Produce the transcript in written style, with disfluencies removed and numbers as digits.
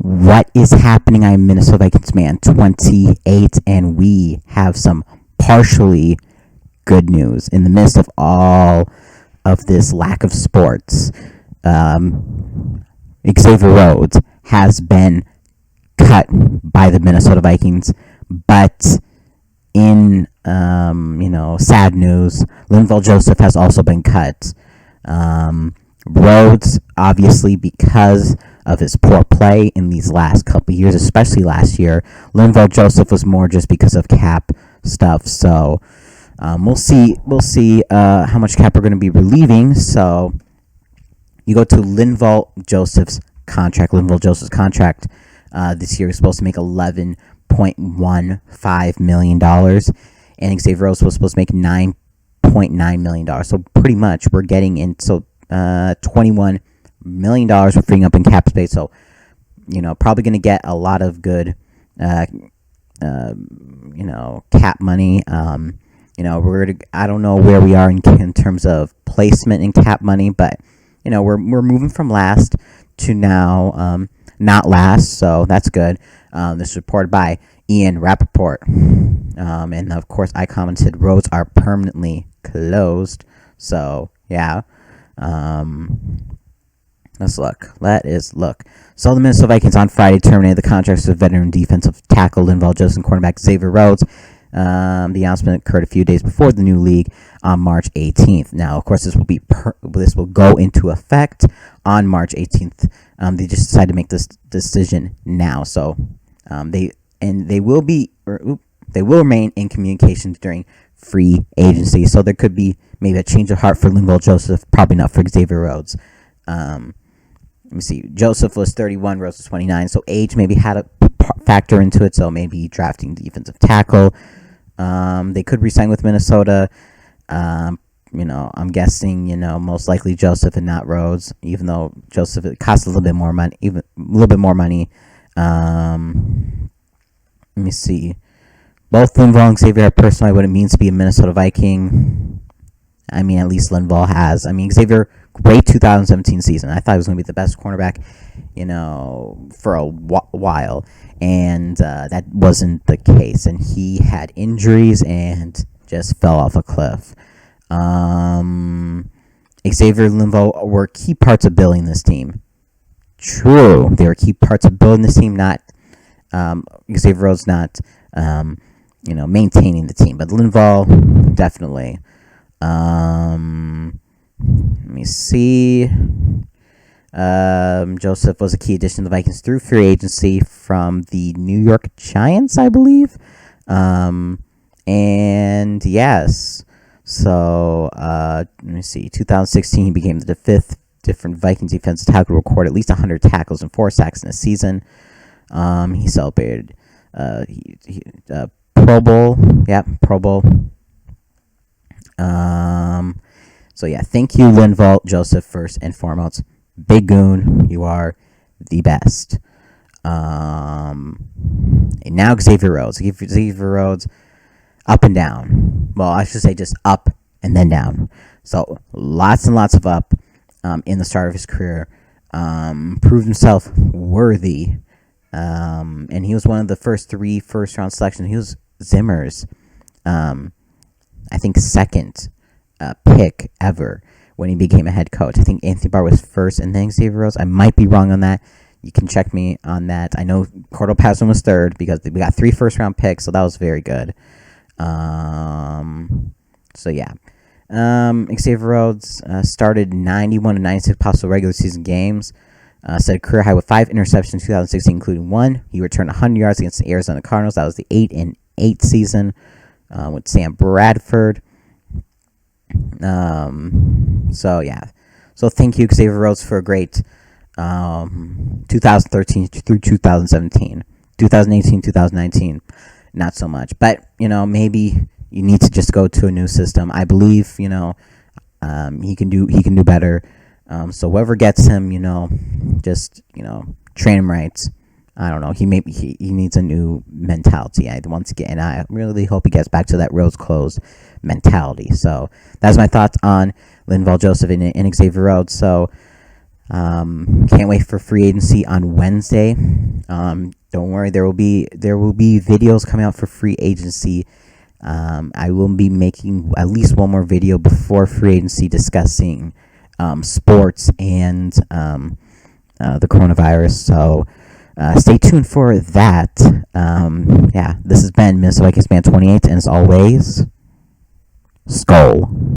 What is happening? I'm Minnesota Vikings man 28, and we have some partially good news in the midst of all of this lack of sports. Xavier Rhodes has been cut by the Minnesota Vikings, but in sad news, Linval Joseph has also been cut. Rhodes, obviously, because of his poor play in these last couple of years, especially last year. Linval Joseph was more just because of cap stuff. So we'll see how much cap we're going to be relieving. So you go to Linval Joseph's contract. Linval Joseph's contract this year is supposed to make $11.15 million, and Xavier Rhodes was supposed to make $9.9 million. So pretty much we're getting into $21 million we're freeing up in cap space. So probably going to get a lot of good cap money. I don't know where we are in terms of placement in cap money, but we're moving from last to now not last, so that's good. This is reported by Ian Rappaport, and of course I commented roads are permanently closed. So yeah. Let's look. So the Minnesota Vikings on Friday terminated the contracts of veteran defensive tackle Linval Joseph and cornerback Xavier Rhodes. The announcement occurred a few days before the new league on March 18th. Now, of course, this will go into effect on March 18th. They just decided to make this decision now. So they will remain in communication during free agency. So there could be maybe a change of heart for Linval Joseph, probably not for Xavier Rhodes. Let me see. Joseph was 31, Rhodes was 29, so age maybe had a factor into it. So maybe drafting defensive tackle. They could re-sign with Minnesota. I'm guessing most likely Joseph and not Rhodes, even though Joseph it costs a little bit more money. Let me see. Both Linval and Xavier have personally what it means to be a Minnesota Viking. I mean, at least Linval has. I mean, Xavier, great 2017 season. I thought he was going to be the best cornerback, for a while. And that wasn't the case. And he had injuries and just fell off a cliff. Xavier and Linval were key parts of building this team. True. They were key parts of building this team, not Xavier Rhodes not, maintaining the team. But Linval, definitely. Let me see. Joseph was a key addition to the Vikings through free agency from the New York Giants, I believe. And yes. So, let me see. 2016, he became the fifth different Vikings defensive tackle to record at least 100 tackles and 4 sacks in a season. He celebrated Pro Bowl. Yep, Pro Bowl. So yeah, thank you, Linval Joseph, first and foremost. Big Goon, you are the best. And now Xavier Rhodes. Xavier Rhodes, up and down. Well, I should say just up and then down. So lots and lots of up in the start of his career. Proved himself worthy. And he was one of the first 3 first-round selections. He was Zimmer's, I think, second pick ever when he became a head coach. I think Anthony Barr was first and then Xavier Rhodes. I might be wrong on that. You can check me on that. I know Cordell Patterson was third because we got 3 first-round picks, so that was very good. So, yeah. Xavier Rhodes started 91 and 96 possible regular season games. Set a career high with 5 interceptions in 2016, including 1. He returned 100 yards against the Arizona Cardinals. That was the 8-8 season with Sam Bradford. So yeah. So thank you, Xavier Rhodes, for a great 2013 through 2017. 2018, 2019, not so much. But maybe you need to just go to a new system. I believe he can do better. So whoever gets him, just train him right. I don't know. He needs a new mentality. Once again, and I really hope he gets back to that Rhodes closed mentality. So that's my thoughts on Linval Joseph and Xavier Rhodes. So can't wait for free agency on Wednesday. Don't worry, there will be videos coming out for free agency. I will be making at least one more video before free agency discussing sports and the coronavirus. So stay tuned for that. Yeah, this has been Minnesota Vikings fan 28, and as always, Skull.